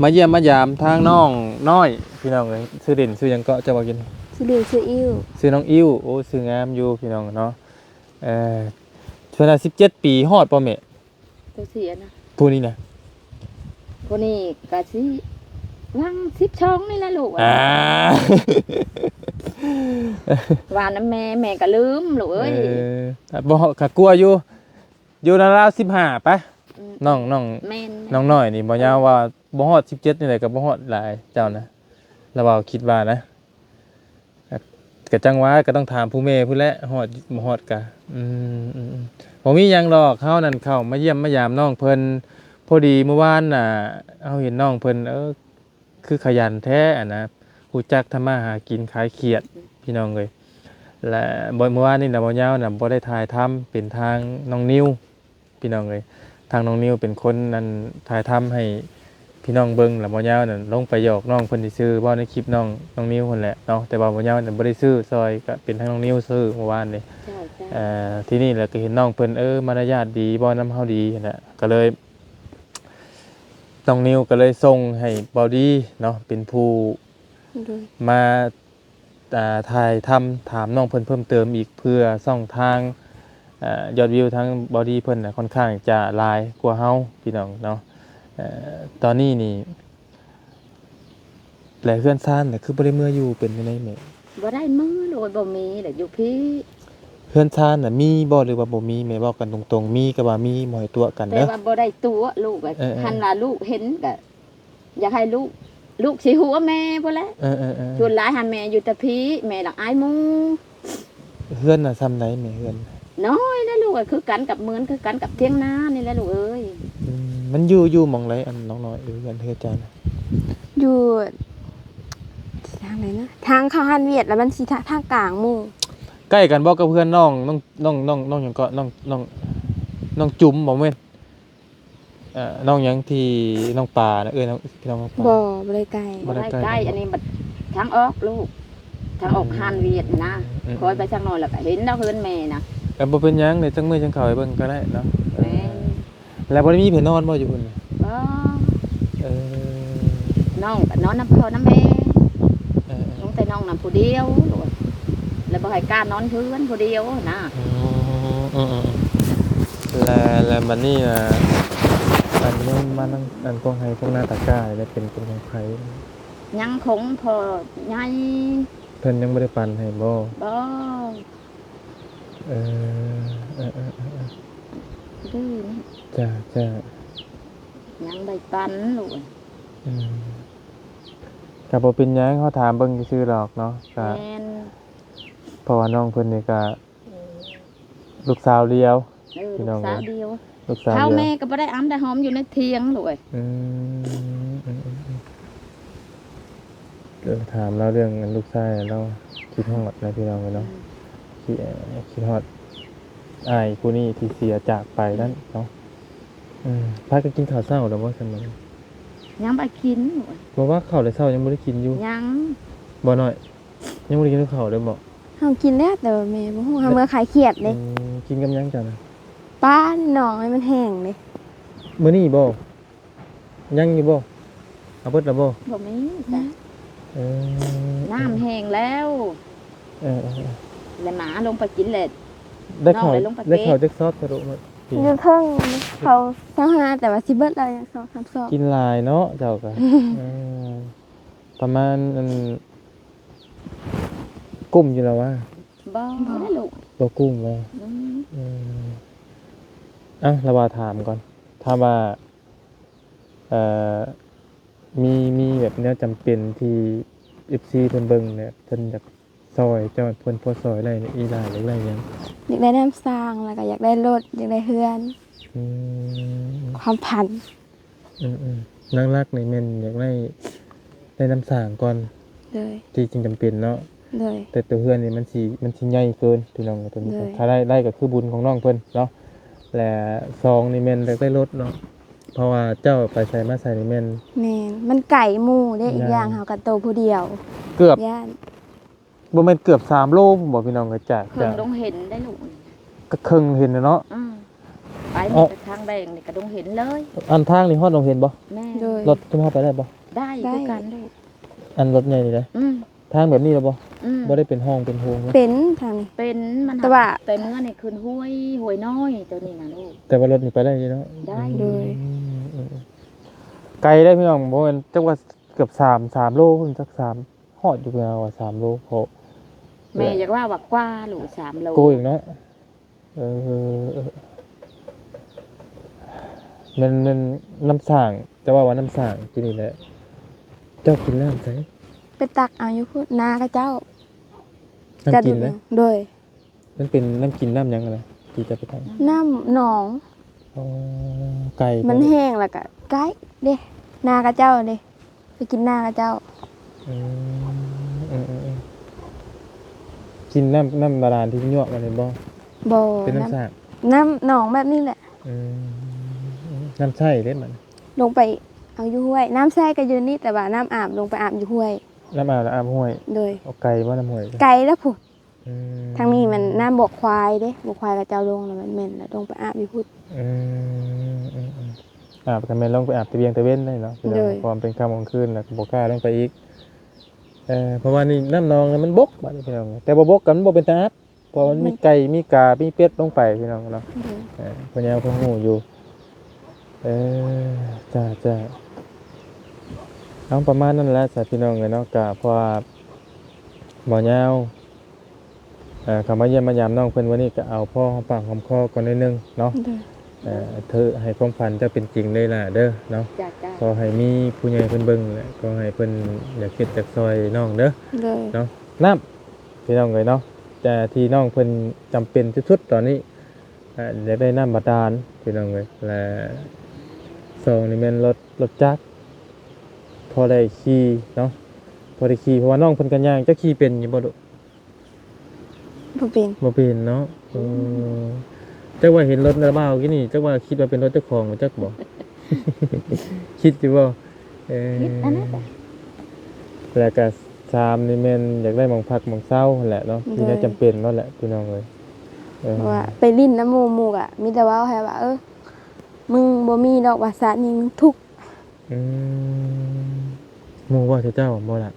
[SPEAKER 2] มาเยี่ยมมายามทางน้องน้อยพี่น้องเอ้ยชื่อเด่นชื่อหยังก็จะบอกกิน
[SPEAKER 1] สิเรียกชื่ออิ้ว
[SPEAKER 2] ชื่อน้องอิ้วโอ้ชื่องามอยู่พี่น้องเนาะช่วงนั้น17 ปีฮอดบ่แม่
[SPEAKER 3] ตัวเสียนะ
[SPEAKER 2] ผู้นี้นะ
[SPEAKER 3] คนนี้ก็สิวัง12นี่แหละลูกว่าน้ำแม่ก็ลืมลูกเอ้ย
[SPEAKER 2] บ่ก็กลัวอยู่ อยู่ราวๆ15ไปน้อง
[SPEAKER 3] แม่น
[SPEAKER 2] น้องน้อยนี่บ่ยาวว่าบ่ฮอด17นี่แหละก็บ่ฮอดหลายเจ้านะแล้วว่าคิดว่านะก็จังว่าก็ต้องถามผู้แม่ผู้แลฮอดบ่ฮอดกะบ่มีหยังดอกเฮานั่นเข้ามาเยี่ยมมายามน้องเพิ่นพอดีเมื่อวานน่ะเฮาเห็นน้องเพิ่นคือขยันแท้อะนะรู้จักทำมาหากินขายเขียดพี่น้องเอ้ยและบ่เมื่อวานนี่น่ะบ่ยาวน่ะบ่ได้ถ่ายทำเป็นทางน้องนิวพี่น้องเอ้ยทางน้องนิวเป็นคนนั้นถ่ายทำให้พี่น้องเบิ่งแล้วบ่ยาวนั่นลงไปหยอกน้องเพิ่นสิซื้อบ่ในคลิปน้องนิวพุ่นแหละเนาะแต่ว่าบ่ยาวนั่นบ่ได้ซื้อซอยก็เป็นทางน้องนิวซื้อเมื่อวานนี่
[SPEAKER 3] ใช่
[SPEAKER 2] ที่นี่แหละก็เห็นน้องเพิ่นมารยาทดีบ่นำเฮาดีนั่นแหละก็เลยน้องนิวก็เลยส่งให้เบาดีเนาะเป็นผู้
[SPEAKER 1] โดย
[SPEAKER 2] มาถ่ายทำถามน้องเพิ่นเพิ่มเติมอีกเพื่อช่องทางยอดวิวทั้งบอดี้เพิ่นน่ะค่อนข้างจะหลายกว่าเฮาพี่น้องเนาะตอนนี้นี่หลายเพื่อนซ่านน่ะคือบ่ได้เมื่ออยู่เป็นจังได๋แม่
[SPEAKER 3] บ่ได้มือโดยบ่มีแหละอยู่พี่
[SPEAKER 2] เพื่อนซ่านน่ะมีบ่หรือว่าบ่มีแม่เว้ากันตรงๆมีก็ว่ามีบ่ให้ตัวกัน
[SPEAKER 3] แต่
[SPEAKER 2] เด้อ
[SPEAKER 3] ว่าบ่ได้ตัวลูกอะ
[SPEAKER 2] เออ
[SPEAKER 3] คันว่าลูกเห็นก็อยากให้ลูกสิหัวแม่พุ่นแหละ ส่วนหลายหันแม่อยู่แต่พี่แม่หลักอายหมู
[SPEAKER 2] เพื่อนน่ะซ้ำไหนแม่เพื่อน
[SPEAKER 3] น้อยนะลูกอะคือกันกับเหมือนคือกันกับเที่ยงนานี่แหละลูกเอ้ย
[SPEAKER 2] มันอยู่หม่องไรอันน้องน้อยเพื่อนเฮือนจาน
[SPEAKER 1] อยู่ทางไหนนะทางเข้าฮันเวียดแล้วมันสิทางกลางหมู่
[SPEAKER 2] ใกล้กันบ่กับเพื่อนน้องหยังก็น้องจุ๋มบ่แม่นน้องหยังที่น้องปลานะน้องพี่น้องปลา
[SPEAKER 1] บ่ได้ไกล
[SPEAKER 2] บ่ได้
[SPEAKER 3] ใกล้อันนี้มันทางออกลูกทางออกฮันเวียดนะคอยไปจังหน่อยแล้วก็เห็นแล้วเฮือนแม่นะ
[SPEAKER 2] แต่บ่เป็นหยังเดี๋ยวจังมื้อจังเข้าไปเบิ่งก็ได้เนาะ
[SPEAKER 3] แม่
[SPEAKER 2] แล้วบ่ได้มีไผนอนบ่อยู่พุ่นน่ะ
[SPEAKER 3] บ่
[SPEAKER 2] เออ
[SPEAKER 3] น้องก็นอนน้ำพ่อน้ำแม่
[SPEAKER 2] เออ
[SPEAKER 3] น้องแต่น้องนำผู้เดียวลูกแล้วบ่ให้กล้านอนเฮือนผู้เดียวนะ
[SPEAKER 2] แล้วบัดนี้อันนี้มานั่งอันพวกให้พวกหน้าตะกร้าได้เป็นของไผ
[SPEAKER 3] ยังคงพอใหญ่
[SPEAKER 2] เพิ่นยังบ่ได้ปันให้บ่
[SPEAKER 3] บ่
[SPEAKER 2] เออ
[SPEAKER 3] ดื้อนะ
[SPEAKER 2] จ้า
[SPEAKER 3] ยังได้ปันลูก
[SPEAKER 2] ก็บ่เป็นหยังเฮาถามเบิ่งซื่อๆดอกเนาะก็
[SPEAKER 3] แม่น
[SPEAKER 2] เพราะว่าน้องเพิ่นนี่ก็ลูกสาวเดียว พี่น้
[SPEAKER 3] ลู
[SPEAKER 2] อง
[SPEAKER 3] กสาวเดียว
[SPEAKER 2] ลูกสาว
[SPEAKER 3] เท่า
[SPEAKER 2] เดียว
[SPEAKER 3] แม่ก็บ่ได้อ้ำได้หอมอยู่ในเทียงลูก
[SPEAKER 2] อืมเรื่องถามเราเรื่องลูกชายเราคิดฮอดนะพี่น้องเนาะคิดฮอดอ้ายผู้นี้ที่เสียจากไปนั่นเนาะพากันกินข้าวเช้าแล้วบ่ซั่นมื้อ
[SPEAKER 3] ยังไปกินลูก
[SPEAKER 2] บ่ว่าข้าวแต่เช้ายังบ่ได้กินอยู่
[SPEAKER 3] ยัง
[SPEAKER 2] บ่น้อยยังบ่ได้กินข้าวเลยบ่
[SPEAKER 1] เฮากินแล้วแต่ว่าแม่บ่ฮู้เฮาเมื่อขายเขียดเด้
[SPEAKER 2] กินกับหยังจ้ะนะ
[SPEAKER 1] ป้าหนองให้มันแห้งเด้
[SPEAKER 2] มื้อนี้บ่ยังอยู่บ่เอาเบิดแล้วบ่
[SPEAKER 3] บ่มีจ้ะ
[SPEAKER 2] เออ
[SPEAKER 3] น้ำแห้งแล้ว
[SPEAKER 2] เออ
[SPEAKER 3] แล้วหมาลงไปกินเลย
[SPEAKER 2] ได้ข่าว
[SPEAKER 3] น้องเลยลงไป
[SPEAKER 2] ได้
[SPEAKER 3] เก็บ
[SPEAKER 2] ข่าวจักซอสกระโดดมาพี่
[SPEAKER 1] อยู่เทิงเขา25แต่ว่าสิเบิดแล้วยัง2-3ซอก
[SPEAKER 2] กินหลายเนาะเจ้าก็ประมาณกุ้มอยู่แล้วว่า
[SPEAKER 3] บ่ได้ลูก
[SPEAKER 2] ตัวกุ้งแล้ว
[SPEAKER 3] อืม
[SPEAKER 2] เราว่าถามก่อนถามว่ามีแบบเนี้ยจำเป็นที่ FC เพิ่นเบิ่งเนี่ยเพิ่นอยากซอยเจ้าเพิ่นพอซอยได้เนี่ยอีหลายหรืออะไรหยัง
[SPEAKER 1] อยากได้น้ำสร้างแล้วก็อยากได้รถอยากได้เฮือน
[SPEAKER 2] อืม
[SPEAKER 1] ความพัน
[SPEAKER 2] นักรักในแม่นอยากได้น้ำสร้างก่อน
[SPEAKER 1] เลย
[SPEAKER 2] ที่จริงจำเป็นเนาะ
[SPEAKER 1] เลย
[SPEAKER 2] แต่ตัวเพื่อนนี่มันสิใหญ่เกินพี่น้องตัวนี้
[SPEAKER 1] เลย
[SPEAKER 2] ถ้าได้ก็คือบุญของน้องเพิ่นเนาะและซองนี่แม่นได้ลดเนาะเพราะว่าเจ้าไปใส่มาใส่นี่แม่น
[SPEAKER 1] แม่นมันไก่หมู่ได้อีก
[SPEAKER 2] ย่าง
[SPEAKER 1] อย่างเฮาก็โตผู้เดียว
[SPEAKER 2] เกือบ
[SPEAKER 1] ย่าน
[SPEAKER 2] บ่แม่นเกือบ3โลผมบอกพี่น้องก็จาก
[SPEAKER 3] เพิ่งลงเห็นได้ลูก
[SPEAKER 2] ก็ครึ่งเห็นน่ะเนาะ
[SPEAKER 3] ไป
[SPEAKER 2] อ๋อ
[SPEAKER 3] ทางแดงนี่ก็ลงเห็นเลย
[SPEAKER 2] อันทางนี่ฮอดลงเห็นบ่
[SPEAKER 3] แม่
[SPEAKER 1] โดย
[SPEAKER 2] รถจะมาไปได้บ่
[SPEAKER 3] ได้คือกันลูก
[SPEAKER 2] อันรถใหญ่นี่เลย
[SPEAKER 3] อืม
[SPEAKER 2] ทางแบบนี้แล้วบ่
[SPEAKER 3] อืม
[SPEAKER 2] บ่ได้เป็นห้องเป็นโฮงนะ
[SPEAKER 1] เป็นทางนี้
[SPEAKER 3] เป็นมัน
[SPEAKER 1] แต่ว่า
[SPEAKER 3] แต่เนื้อนี่คืนห้วยน้อยตัวนี้นะลูก
[SPEAKER 2] แต่ว่ารถนี่ไปได้อยู่เนาะ
[SPEAKER 3] ได้
[SPEAKER 1] เลย
[SPEAKER 2] ไกลได้พี่น้องบ่แม่นจักว่าเกือบ3โลเพิ่นจัก3ฮอดอยู่แล้วว่า3โลเพราะ
[SPEAKER 3] แม่อยากว่ากว่าลูก3 โล
[SPEAKER 2] โกอีกเนาะ มันน้ำสร้างจะว่าน้ำสร้างกินนี่แหละเจ้ากินน้ำใช่
[SPEAKER 1] ไปตักเอาอยู่พุ่นนากระเจ้า
[SPEAKER 2] น้ำกินนะ
[SPEAKER 1] โดย
[SPEAKER 2] มันเป็นน้ำกินน้ำยังอะไรที่จะไปทำ
[SPEAKER 1] น้ำหนอง
[SPEAKER 2] อ๋อไก่
[SPEAKER 1] มันแห้งแล้วก็ไก่เด้นากระเจ้าเด้ไปกินนากระเจ้า
[SPEAKER 2] อืมกินน้ำบาดาลที่ยั่วมาเลยบ่
[SPEAKER 1] บ่
[SPEAKER 2] เป็นน้ำสร้าง
[SPEAKER 1] น้ำหนองแบบนี้แหละ
[SPEAKER 2] อืมน้ำใช่เล่นมัน
[SPEAKER 1] ลงไปเอาอยู่ห้วย น้ำแช่ก็อยู่นี่แต่ว่าน้ำอาบลงไปอาบอยู่ห้วย
[SPEAKER 2] น้ำอาบแล้วอาบห้วย
[SPEAKER 1] โดย
[SPEAKER 2] เอาไก่ว่าน้ำห้วย
[SPEAKER 1] ไก่แล้วพุ่น
[SPEAKER 2] อืม
[SPEAKER 1] ทางนี้มันน้ำบกควายเด้บกควายกระเจ้าลงแล้วมันเหม็นแล้วลงไปอาบอยู่พุ่น
[SPEAKER 2] อืมอาบกันแม่นลงไปอาบตะเบียงตะเว้นได้เนาะพี่น้อง
[SPEAKER 1] เลย
[SPEAKER 2] ความเป็นค่ำกลางคืนแล้วก็บ่กล้าลงไปอีกเพราะว่านี่น้ำนองน่ะมันบกบัดนี้พี่น้องแต่บ่บกกันบ่เป็นตาอาบเพราะมันมีไก่มีกามีเป็ดลงไปพี่น้องเนาะ
[SPEAKER 1] โดย
[SPEAKER 2] พญาพงูอยู่จ้าเอาประมาณนั้นแหละสาพี่น้องเลยเนาะกะเพราะว่าหมอยาวคำว่าเยี่ยมมายามน้องเพิ่นวันนี้ก็เอาพ่อหอมปากหอมคอก่อนนิดนึงเนาะ
[SPEAKER 1] โดย
[SPEAKER 2] เธอให้ความฝันจะเป็นจริงเลยล่ะเด้อเนาะ
[SPEAKER 3] จ้าจ้า
[SPEAKER 2] ก็ให้มีผู้ใหญ่เพิ่นเบิ่งแหละก็ให้เพิ่นอยากคิดจากซอยน้องเด้อ
[SPEAKER 1] โดย
[SPEAKER 2] เนาะน้ำพี่น้องเลยเนาะแต่ที่น้องเพิ่นจำเป็นที่สุดตอนนี้อยากได้น้ำบาดาลพี่น้องเลยและสองนี่แม่นรถจักรพอได้ขี่เนาะพอได้ขี่เพราะว่าน้องเพิ่นกันย่างจะขี่เป็นอยู่บ่ดุ
[SPEAKER 1] บ่เป็น
[SPEAKER 2] บ่เป็นเนาะจักว่าเห็นรถระบ้าวกี่นี่จักว่าคิดว่าเป็นรถเจ้าของจักบ่ คิดอยู่บ่
[SPEAKER 3] คิดอันนั้นแหละ
[SPEAKER 2] แล้วก็สามนี่แม่นอยากได้หม่องพักหม่องเช้านั่นแหละเนาะที่น่าจำเป็นนั่นแหละพี่น้องเอ้ย
[SPEAKER 1] เพราะว่าไปลิ้นน้ำหมูกอ่ะมีแต่ว่าให้ว่ามึงบ่มีดอกว่าสานี่มึงทุกข์
[SPEAKER 2] หมู่ว่าเจ้าบ่ล่ะ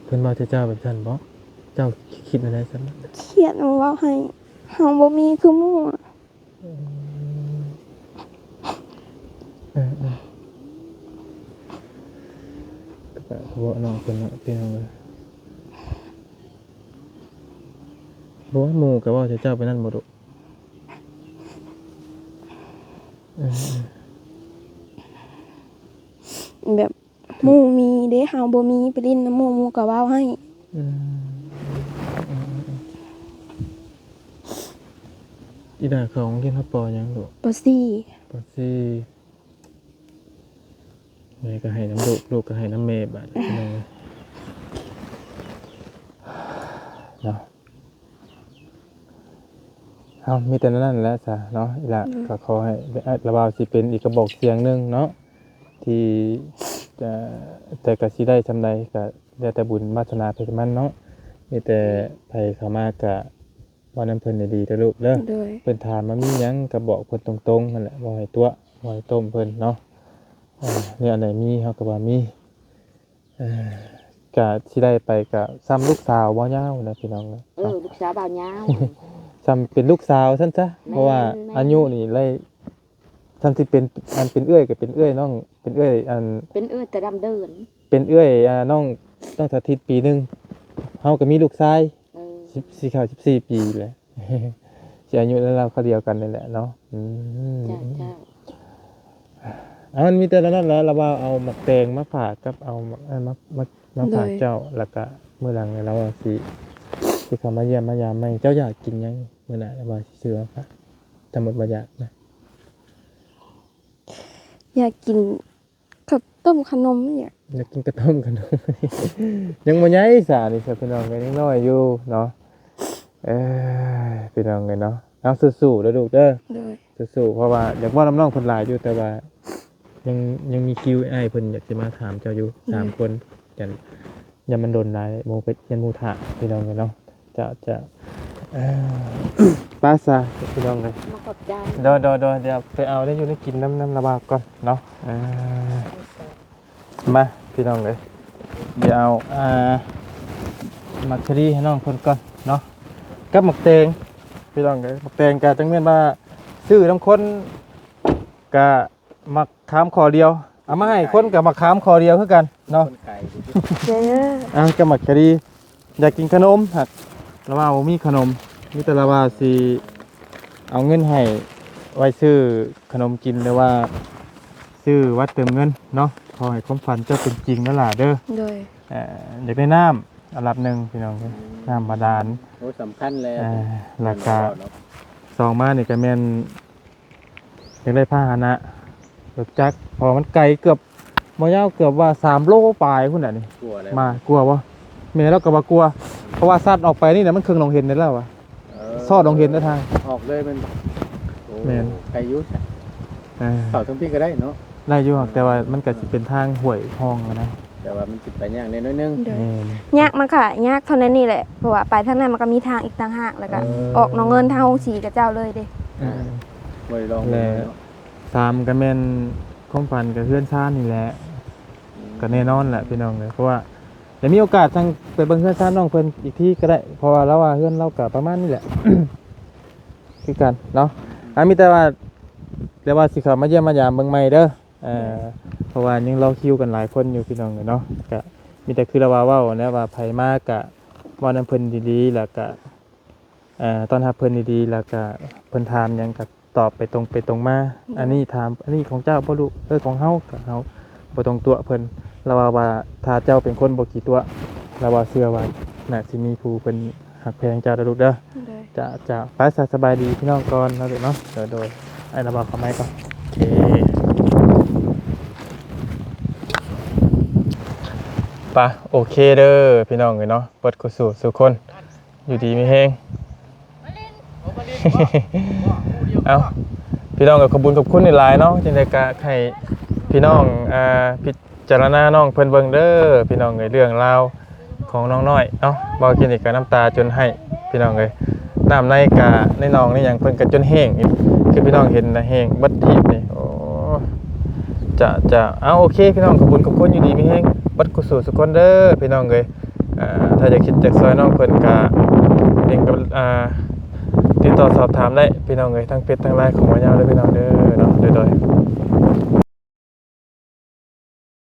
[SPEAKER 2] เพิ่นว่าเจ้าแบบซั่นบ่เจ้าคิดอะไรซั่น
[SPEAKER 1] เครียดมันเว้าให้เฮาบ่มีคือหมู่อะ
[SPEAKER 2] ก็บ่น้องเพิ่นเนาะพี่น้องเอ้ยบ่ว่าหมู่ก็ว่าเจ้าไปนั่นบ่ดุ
[SPEAKER 1] แบบหมู่มีเด้เฮาบ่มีไปลิ้นน้ำหมู่ก็เว้าให้
[SPEAKER 2] อีดาเขาของกินข้าวปอยังดุ
[SPEAKER 1] บ่ซี่
[SPEAKER 2] ปอซี่แม่ก็ให้น้ำลูกก็ให้น้ำเมย์บาดพี่น้องเอ้ยเนาะเอามีแต่นั้นแหละจ้ะเนาะอีหละก็ขอให้ระบาวสิเป็นอีกกระบอกเสียงหนึงเนาะที่จะแต่ก็สิได้จำใดก็แล้วแต่บุญวาสนาเพิ่นมันเนาะมีแต่ไผเข้ามากะว่าน้ำเพิ่นได้ดีเด้อลูกเด้อ
[SPEAKER 1] โดย
[SPEAKER 2] เพิ่นถามมามีหยังก็บอกเพิ่นตรงๆนั่นแหละบ่ให้ตัวบ่ให้ต้มเพิ่นเนาะเนี่ยอันไหนมีเฮาก็ว่ามีก็สิได้ไปก็ซ้ำลูกสาวบ่ยาวนะพี่น้องเนาะ
[SPEAKER 3] ลูกสาวบ่าวยาว
[SPEAKER 2] ซ้ำเป็นลูกสาวซั่นซะเพราะว่าอายุนี่ไล่ซ้ำที่เป็นอันเป็นเอื้อยก็เป็นเอื้อยน้องเป็นเอื้อยอัน
[SPEAKER 3] เป็นแต่ดำเดิน
[SPEAKER 2] เป็นเอื้อยน้องสถิตปีหนึงเฮาก็มีลูกชาย 14เข้า14 ปีแหละ สิอายุแล้วเราเขาเดียวกันนี่แหละเนาะ
[SPEAKER 3] จ้าจ้า
[SPEAKER 2] มันมีแต่ละนั้นแหละเราว่าเอาหมักแตงมาฝากกับเอามาฝากเจ้าแล้วก็มื้อหลังเนี่ยเราว่าสิเข้ามาเยี่ยมมายามใหม่เจ้าอยากกินหยังมื้อหน้าเราว่าสิซื้อมาฝากถ้าหมดบ่อยากนะ
[SPEAKER 1] อยากกินข้าวต้มขนมอยาก
[SPEAKER 2] กินกระต้มกัน ยังบ่ใหญ่สานี่ซะพี่น้องก็ยังน้อยอยู่เนาะพี่น้องกันเนาะเอาสู้ๆเด้อลูกเด้อ
[SPEAKER 1] โดย
[SPEAKER 2] สู้ๆเพราะว่าอยากว่าน้องๆเพิ่นหลายอยู่แต่ว่ายังมีคิวอ้ายเพิ่นอยากสิมาถามเจ้าอยู่3คนจันอย่ามันโดนหลายโมเป็ดยันหมู่ถาพี่น้องกันเนาะจะป้าซะพี่น้องเลย
[SPEAKER 3] มาขอบใจ
[SPEAKER 2] เดี๋ยวไปเอาได้อยู่ได้กินน้ำระบาดก่อนเนาะมาพี่น้องเลยเดี๋ยวเอามักชะรีให้น้องคนก่อนเนาะกับหมักแตงพี่น้องเลยหมักแตงกะจังเม่นว่าซื้อน้ำคนกะมักขามคอเดียวเอามาให้คนกับมักขามคอเดียวคือกันเนาะ
[SPEAKER 1] เด้อ
[SPEAKER 2] กับหมักชะรีอยากกินขนมหักระว่าบ่มีขนมมีแต่ระว่าสิเอาเงินให้ ไว้ซื้อขนมกินหรือว่าซื้อวัดเติมเงินเนาะขอให้ความฝันเจ้าเป็นจริงนั่นล่ะเด้อ
[SPEAKER 1] โดย
[SPEAKER 2] อยากได้น้ำอันดับหนึ่งพี่น้องน้ำบาดาล
[SPEAKER 5] โอ้สำคัญเลย
[SPEAKER 2] ราคาซองมานี่ก็แม่นอยากได้ผ้าหนะรถจักรพอมันไกลเกือบบ่ยาวเกือบว่า3 โลปลายพุ่นน่ะนี่
[SPEAKER 5] กลัวเลย
[SPEAKER 2] มากลัวบ่แม่เราก็บ่กลัวเพราะว่าสัตว์ออกไปนี่น่ะมันครึ่งลงเห็นได้แล้วอะซอดลงเห็นได้ทาง
[SPEAKER 5] ออกเลยมัน
[SPEAKER 2] แม่น
[SPEAKER 5] ไกลยุทธ
[SPEAKER 2] เออ
[SPEAKER 5] เสาทั้งพี่ก็ได้เนาะ
[SPEAKER 2] ได้อยู่ครับแต่ว่ามันก็สิเป็นทางห้วยห้องอะนะ
[SPEAKER 5] แต่ว่ามันติดไปอย่างนิดนึง
[SPEAKER 1] โดย
[SPEAKER 2] แม่น
[SPEAKER 1] ยากมันค่ะยากเท่านั้นนี่แหละเพราะว่าไปทางนั้นมันก็มีทางอีกต่างหากแล้วก็ออกหนองเงินทางโฮงสีกับเจ้าเลยเด้
[SPEAKER 5] บริลอง
[SPEAKER 2] ตามก็แม่นความฝันกับเพื่อนชาตินี่แหละก็แน่นอนแหละพี่น้องเลยเพราะว่าเดี๋ยวมีโอกาสทางไปเบิ่งเพื่อนชาติน้องเพิ่นอีกที่ก็ได้เพราะว่าเราว่าเพื่อนเราก็ประมาณนี้แหละ คือกันเนาะมีแต่ว่าเดี๋ยวว่าสิเข้ามาเยี่ยมมายามเบิ่งใหม่เด้อเพราะว่ายังรอคิวกันหลายคนอยู่พี่น้องเลยเนาะก็มีแต่คือเราว่าเว้านะว่าไผมากะว่านํเพิ่นดีๆแล้วก็ตอนรับเพิ่นดีๆแล้วก็เพิ่นถามหยังก็ตอบไปตรงไปตรงมาอันนี้ถามอันนี้ของเจ้าบ่รู้ของเฮาก็เฮาบ่ตรงตัวเพิ่นเราว่าถ้าเจ้าเป็นคนบ่กี่ตัวเราว่าเชื่อว่าน่าสิมีผู้เพิ่นฮักแพงเจ้าเด้อลูกเด้อ
[SPEAKER 1] โดย
[SPEAKER 2] จะไปสบายดีพี่น้องก่อนแล้วเดี๋ยวเนาะโดยไอ้ระบาดเขาไม้ก่อนโอเคปะโอเคเด้อพี่น้องเลยเนาะเปิดกุศลสุขคนอยู่ดีมีแฮง เอาพี่น้องกับขอบคุณในไลน์เนาะจังได๋ก็ให้พี่น้องพิจารณาน้องเพิ่นเบิ่งเด้อพี่น้องเอ้ยเรื่องราวของน้องน้อยเนาะบ่กินอีกก็น้ำตาจนให้พี่น้องเอ้ยน้ำในกะในหนองนี่หยังเพิ่นก็จนแห้งอีกคือพี่น้องเห็นนะแห้งเบัดทีบนี่โอ้จะเอาโอเคพี่น้องขอบคุณอยู่ดีมีแฮงเบัดกุศลสุขคนเด้อพี่น้องเอ้ยถ้าอยากคิดจากซอยน้องเพิ่นก็เองกับติดต่อสอบถามได้พี่น้องเอ้ยทั้งเฟซทั้งไลน์ของวันยาวเลยพี่น้องเด้อเนาะโดย